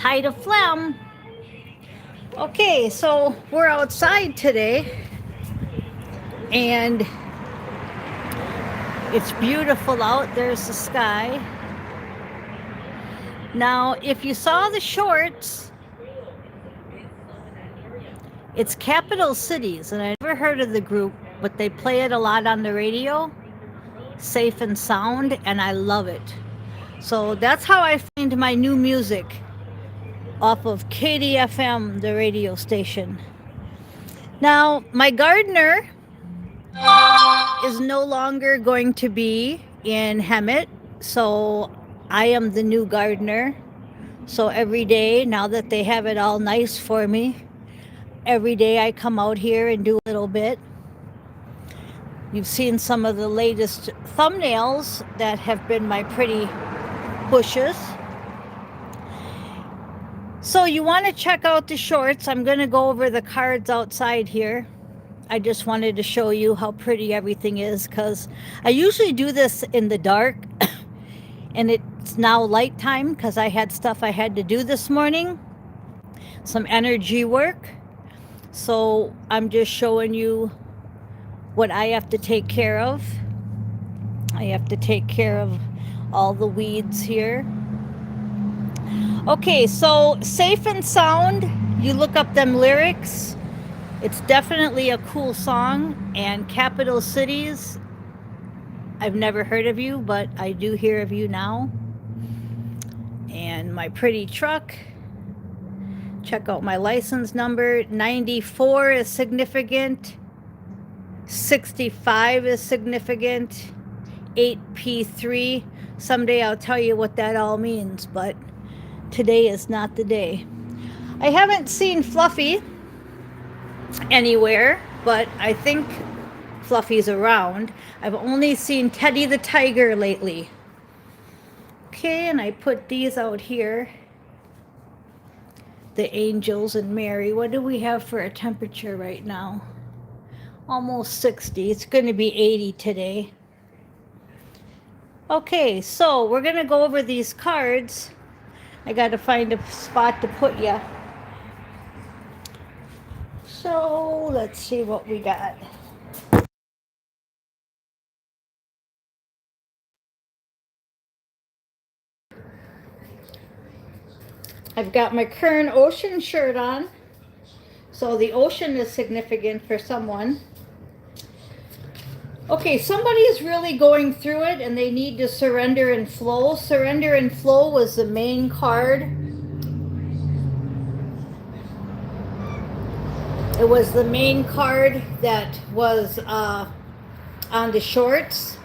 Height of phlegm. Okay, so we're outside today and it's beautiful out. There's the sky. Now, if you saw the shorts, it's Capital Cities, and I never heard of the group, but they play it a lot on the radio, Safe and Sound, and I love it. So that's how I find my new music off of KDFM, the radio station. Now, my gardener is no longer going to be in Hemet, so I am the new gardener. So every day, now that they have it all nice for me, every day I come out here and do a little bit. You've seen some of the latest thumbnails that have been my pretty bushes. So you want to check out the shorts. I'm going to go over the cards outside here. I just wanted to show you how pretty everything is because I usually do this in the dark and it's now light time because I had stuff I had to do this morning, some energy work. So I'm just showing you what I have to take care of. I have to take care of all the weeds here. Okay, so Safe and Sound, you look up them lyrics. It's definitely a cool song. And Capital Cities, I've never heard of you, but I do hear of you now. And my pretty truck. Check out my license number. 94 is significant. 65 is significant. 8P3. Someday I'll tell you what that all means, but today is not the day. I haven't seen Fluffy anywhere, but I think Fluffy's around. I've only seen Teddy the Tiger lately. Okay, and I put these out here. The Angels and Mary. What do we have for a temperature right now? Almost 60. It's going to be 80 today. Okay, so we're going to go over these cards. I got to find a spot to put you. So let's see what we got. I've got my Kern Ocean shirt on. So the ocean is significant for someone. Okay, somebody is really going through it and they need to surrender and flow. Surrender and flow was the main card. It was the main card that was on the shorts.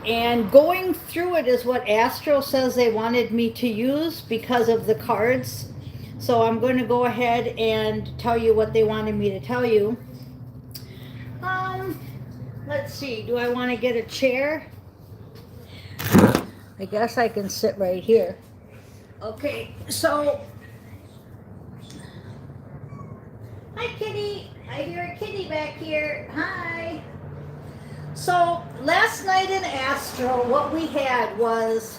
And going through it is what Astro says they wanted me to use because of the cards. So I'm going to go ahead and tell you what they wanted me to tell you. Let's see, do I want to get a chair? I guess I can sit right here. Okay, so, hi kitty, I hear a kitty back here, hi. So last night in Astro, what we had was,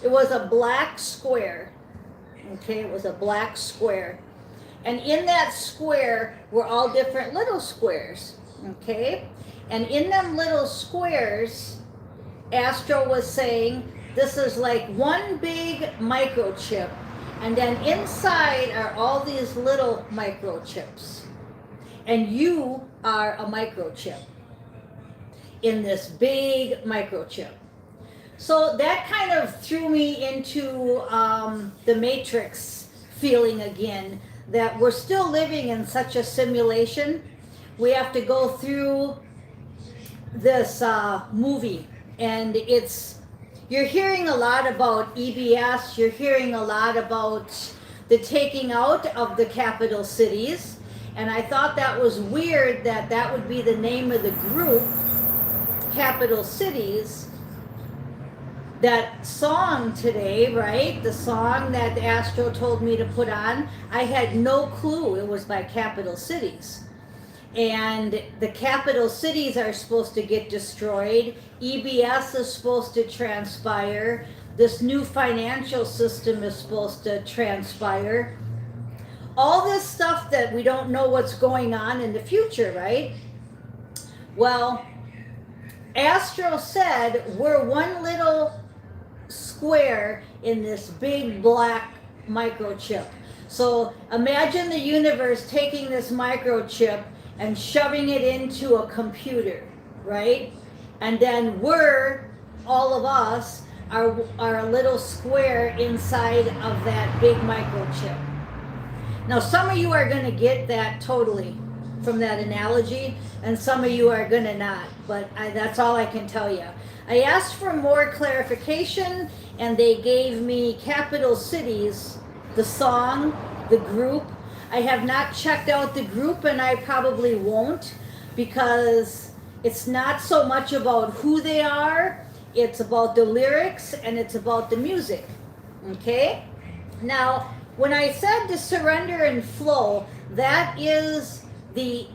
it was a black square. Okay, it was a black square. And in that square were all different little squares. Okay? And in them little squares, Astro was saying, this is like one big microchip. And then inside are all these little microchips. And you are a microchip in this big microchip. So that kind of threw me into the Matrix feeling again, that we're still living in such a simulation. We have to go through this movie, and you're hearing a lot about EBS, you're hearing a lot about the taking out of the capital cities, and I thought that was weird that that would be the name of the group, Capital Cities. That song today, right? The song that Astro told me to put on, I had no clue it was by Capital Cities. And the capital cities are supposed to get destroyed. EBS is supposed to transpire. this new financial system is supposed to transpire. All this stuff that we don't know what's going on in the future, right? Well, Astro said we're one little square in this big black microchip. So imagine the universe taking this microchip and shoving it into a computer, right? And then all of us, are a little square inside of that big microchip. Now, some of you are going to get that totally from that analogy, and some of you are going to not, but that's all I can tell you. I asked for more clarification, and they gave me Capital Cities, the song, the group. I have not checked out the group, and I probably won't, because it's not so much about who they are, it's about the lyrics, and it's about the music, okay? Now, when I said to surrender and flow, that is the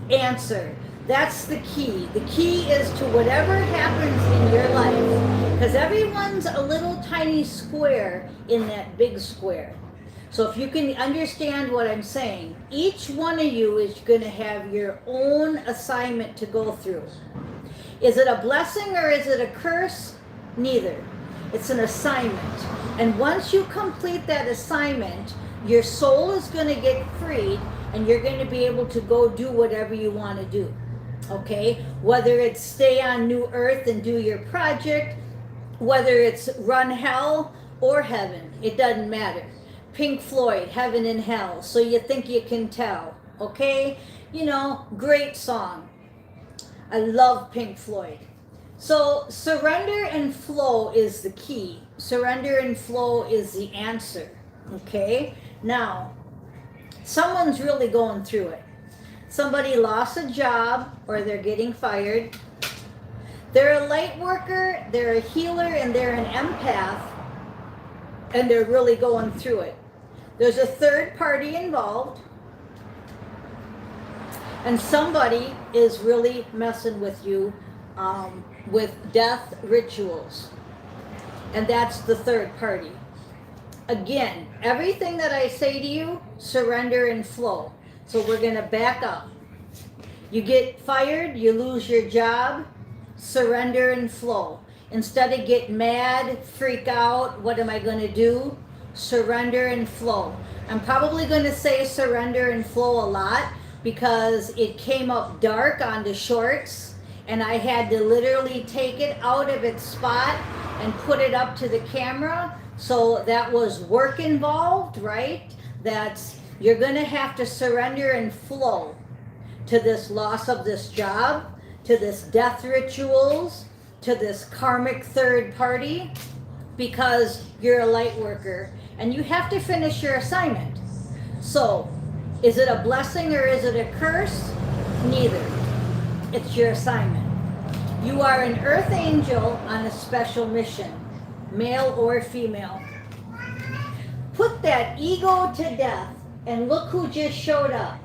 answer. That's the key. The key is to whatever happens in your life, because everyone's a little tiny square in that big square. So if you can understand what I'm saying, each one of you is going to have your own assignment to go through. Is it a blessing or is it a curse? Neither. It's an assignment. And once you complete that assignment, your soul is going to get freed and you're going to be able to go do whatever you want to do. Okay? Whether it's stay on New Earth and do your project, whether it's run hell or heaven, it doesn't matter. Pink Floyd, Heaven and Hell, So You Think You Can Tell. Okay? You know, great song. I love Pink Floyd. So surrender and flow is the key. Surrender and flow is the answer. Okay? Now, someone's really going through it. Somebody lost a job or they're getting fired. They're a light worker, they're a healer, and they're an empath, and they're really going through it. There's a third party involved, and somebody is really messing with you with death rituals, and that's the third party. Again, everything that I say to you, surrender and flow. So we're going to back up. You get fired, you lose your job, surrender and flow. Instead of get mad, freak out, what am I going to do? Surrender and flow. I'm probably going to say surrender and flow a lot because it came up dark on the shorts and I had to literally take it out of its spot and put it up to the camera. So that was work involved, right? You're going to have to surrender and flow to this loss of this job, to this death rituals, to this karmic third party, because you're a light worker and you have to finish your assignment. So, is it a blessing or is it a curse? Neither. It's your assignment. You are an earth angel on a special mission, male or female. Put that ego to death, and look who just showed up.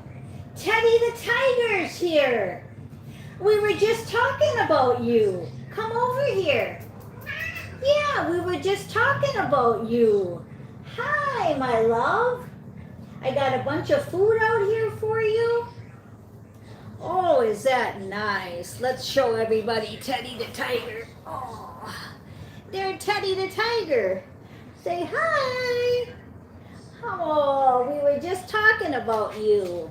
Teddy the Tiger's here. We were just talking about you. Come over here. Yeah, we were just talking about you. Hi, my love. I got a bunch of food out here for you. Oh, is that nice? Let's show everybody Teddy the Tiger. Oh, there's Teddy the Tiger. Say hi. Oh, we were just talking about you.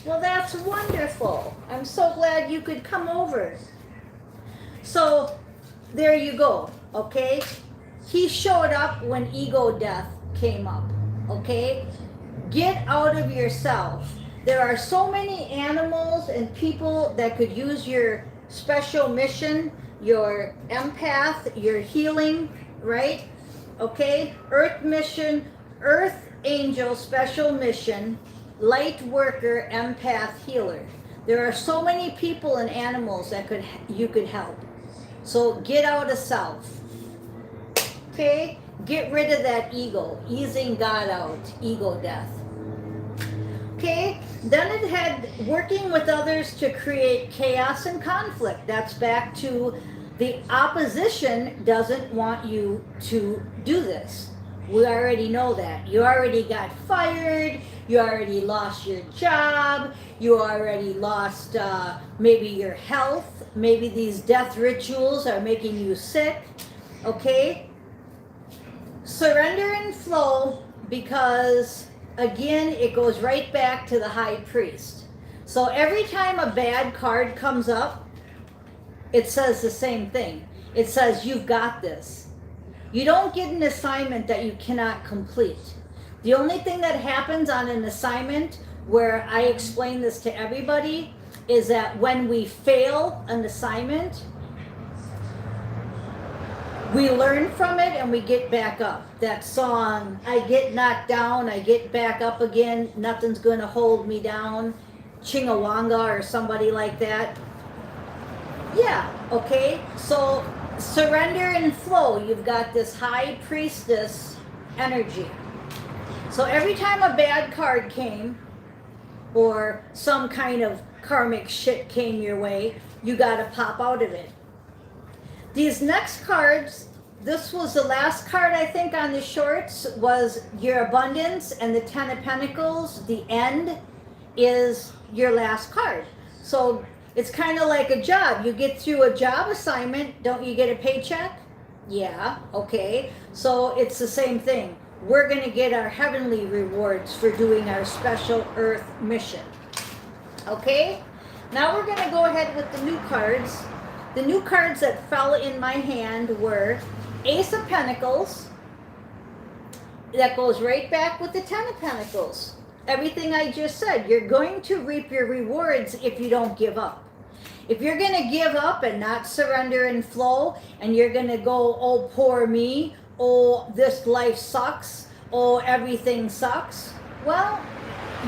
Well, that's wonderful. I'm so glad you could come over. So, there you go, okay? He showed up when ego death came up, okay? Get out of yourself. There are so many animals and people that could use your special mission, your empath, your healing, right? Okay? Earth mission, Earth Angel special mission, light worker, empath, healer. There are so many people and animals that you could help. So get out of self. Okay? Get rid of that ego. Easing God out. Ego death. Okay? Then it had working with others to create chaos and conflict. That's back to The opposition doesn't want you to do this. We already know that. You already got fired. You already lost your job. You already lost maybe your health. Maybe these death rituals are making you sick. Okay? Surrender and flow, because again, it goes right back to the high priest. So every time a bad card comes up, it says the same thing. It says, you've got this. You don't get an assignment that you cannot complete. The only thing that happens on an assignment, where I explain this to everybody, is that when we fail an assignment, we learn from it and we get back up. That song, I get knocked down, I get back up again, nothing's gonna hold me down, Chingawanga or somebody like that. Yeah, okay, so surrender and flow. You've got this high priestess energy. So every time a bad card came, or some kind of karmic shit came your way, you gotta pop out of it. These next cards, this was the last card I think on the shorts, was your abundance, and the 10 of Pentacles, the end, is your last card. So it's kind of like a job. You get through a job assignment, don't you get a paycheck? Yeah, okay. So it's the same thing. We're going to get our heavenly rewards for doing our special earth mission. Okay? Now we're going to go ahead with the new cards. The new cards that fell in my hand were Ace of Pentacles. That goes right back with the 10 of Pentacles. Everything I just said, you're going to reap your rewards if you don't give up. If you're going to give up and not surrender and flow, and you're going to go, oh, poor me, oh, this life sucks, oh, everything sucks, well,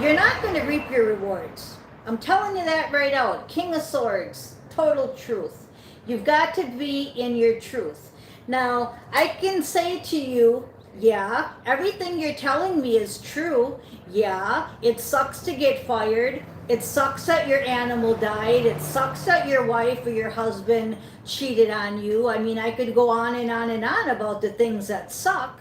you're not going to reap your rewards. I'm telling you that right out. King of Swords, total truth. You've got to be in your truth. Now, I can say to you, yeah, everything you're telling me is true. Yeah, it sucks to get fired. It sucks that your animal died. It sucks that your wife or your husband cheated on you. I mean, I could go on and on and on about the things that suck.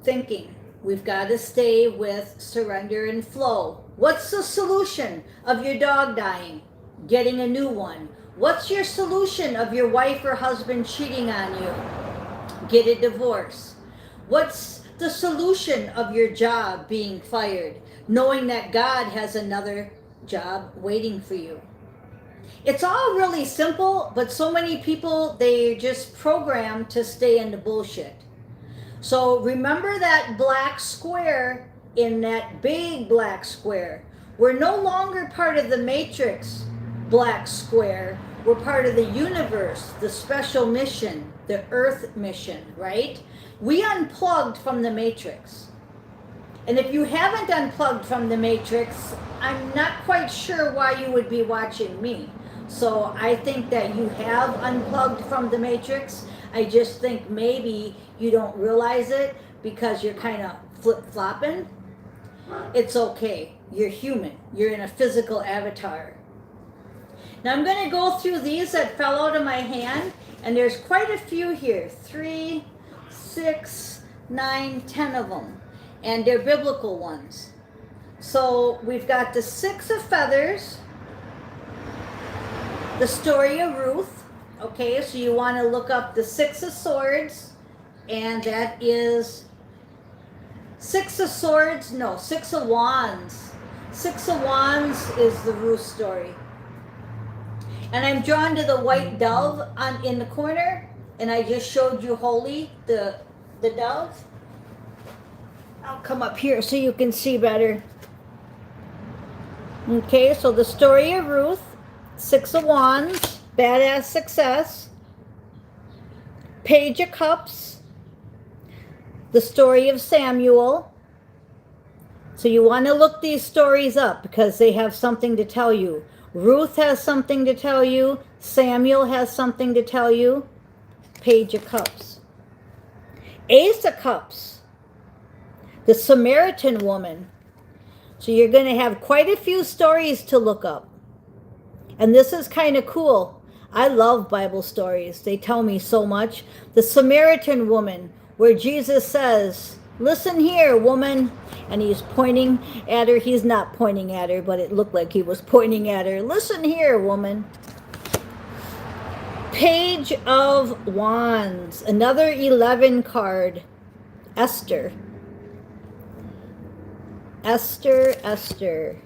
Thinking, we've got to stay with surrender and flow. What's the solution of your dog dying? Getting a new one. What's your solution of your wife or husband cheating on you? Get a divorce. What's the solution of your job being fired? Knowing that God has another job waiting for you. It's all really simple, but so many people, they're just programmed to stay in the bullshit. So remember that black square in that big black square. We're no longer part of the matrix black square. We're part of the universe, the special mission, the earth mission, right? We unplugged from the matrix. And if you haven't unplugged from the matrix, I'm not quite sure why you would be watching me. So I think that you have unplugged from the matrix. I just think maybe you don't realize it because you're kind of flip-flopping. It's okay. You're human. You're in a physical avatar. Now I'm going to go through these that fell out of my hand, and there's quite a few here. 3, 6, 9, 10 of them. And they're biblical ones. So we've got the 6 of Feathers, the story of Ruth. Okay, so you want to look up the 6 of Swords, and that is 6 of Swords, no, 6 of Wands. 6 of Wands is the Ruth story. And I'm drawn to the white dove in the corner, and I just showed you Holy, the dove. I'll come up here so you can see better. Okay, so the story of Ruth, 6 of Wands, badass success, Page of Cups, the story of Samuel. So you want to look these stories up because they have something to tell you. Ruth has something to tell you. Samuel has something to tell you. Page of Cups. Ace of Cups, the Samaritan woman. So you're going to have quite a few stories to look up. And this is kind of cool. I love Bible stories. They tell me so much. The Samaritan woman, where Jesus says, "Listen here, woman." And he's pointing at her. He's not pointing at her, but it looked like he was pointing at her. "Listen here, woman." Page of Wands, another 11 card. Esther. Esther, Esther.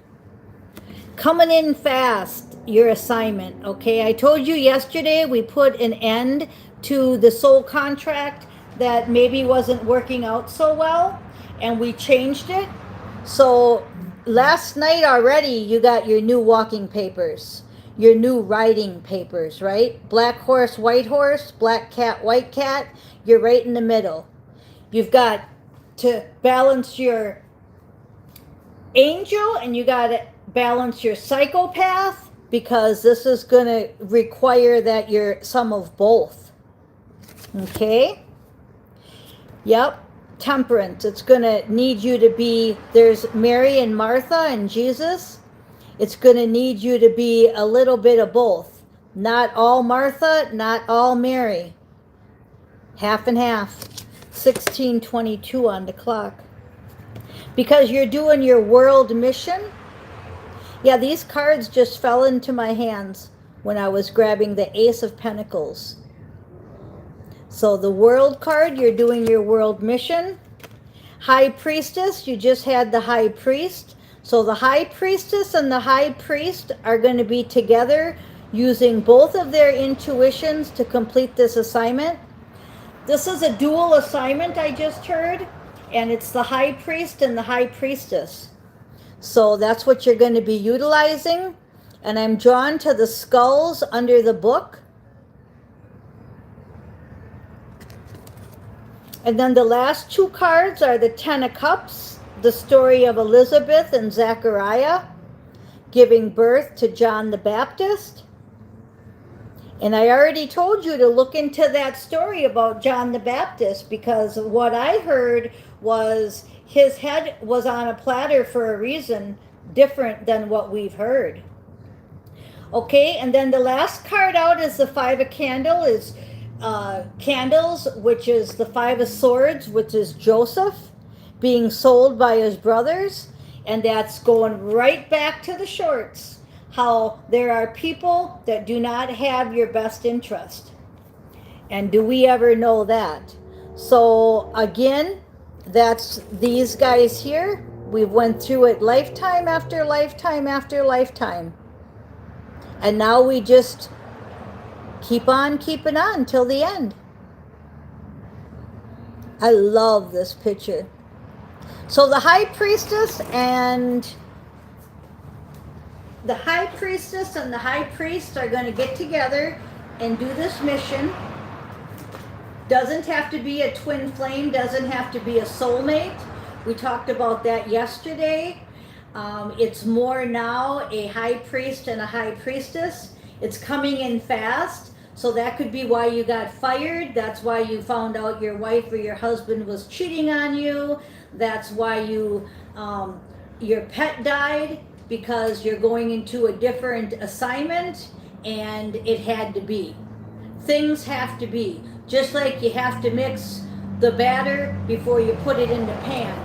Coming in fast, your assignment, okay? I told you yesterday we put an end to the soul contract that maybe wasn't working out so well, and we changed it. So last night already you got your new walking papers, your new riding papers, right? Black horse, black cat, white cat. You're right in the middle. You've got to balance your angel and you got to balance your psychopath, because this is going to require that you're some of both. Okay? Yep. Temperance. It's going to need you to be, there's Mary and Martha and Jesus. It's going to need you to be a little bit of both. Not all Martha, not all Mary. Half and half. 16:22 on the clock. Because you're doing your world mission. Yeah, these cards just fell into my hands when I was grabbing the Ace of Pentacles. So the World card, you're doing your world mission. High Priestess, you just had the High Priest. So the High Priestess and the High Priest are going to be together using both of their intuitions to complete this assignment. This is a dual assignment I just heard, and it's the High Priest and the High Priestess. So that's what you're going to be utilizing. And I'm drawn to the skulls under the book. And then the last two cards are the Ten of Cups, the story of Elizabeth and Zechariah giving birth to John the Baptist. And I already told you to look into that story about John the Baptist, because what I heard was his head was on a platter for a reason different than what we've heard. Okay, and then the last card out is the Five of Candles, which is the Five of Swords, which is Joseph being sold by his brothers. And that's going right back to the shorts. How there are people that do not have your best interest. And do we ever know that? So again, that's these guys here. We went through it lifetime after lifetime after lifetime. And now we just keep on keeping on till the end. I love this picture. So the High Priestess and the High Priestess and the High Priest are going to get together and do this mission. Doesn't have to be a twin flame, doesn't have to be a soulmate. We talked about that yesterday. It's more now a High Priest and a High Priestess. It's coming in fast, so that could be why you got fired. That's why you found out your wife or your husband was cheating on you. That's why your pet died, because you're going into a different assignment, and it had to be. Things have to be. Just like you have to mix the batter before you put it in the pan.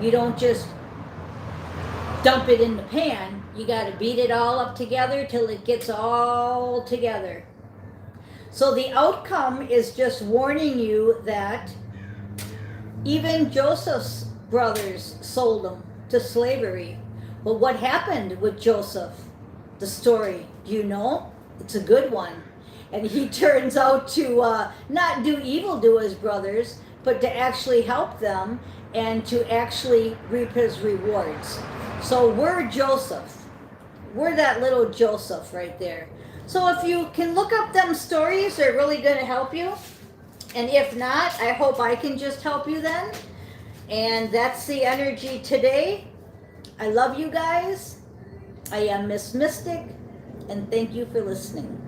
You don't just dump it in the pan. You got to beat it all up together till it gets all together. So the outcome is just warning you that even Joseph's brothers sold him to slavery. Well, what happened with Joseph? The story, do you know? It's a good one. And he turns out to not do evil to his brothers, but to actually help them and to actually reap his rewards. So we're Joseph. We're that little Joseph right there. So if you can look up them stories, they're really going to help you. And if not, I hope I can just help you then. And that's the energy today. I love you guys. I am Miss Mystic, and thank you for listening.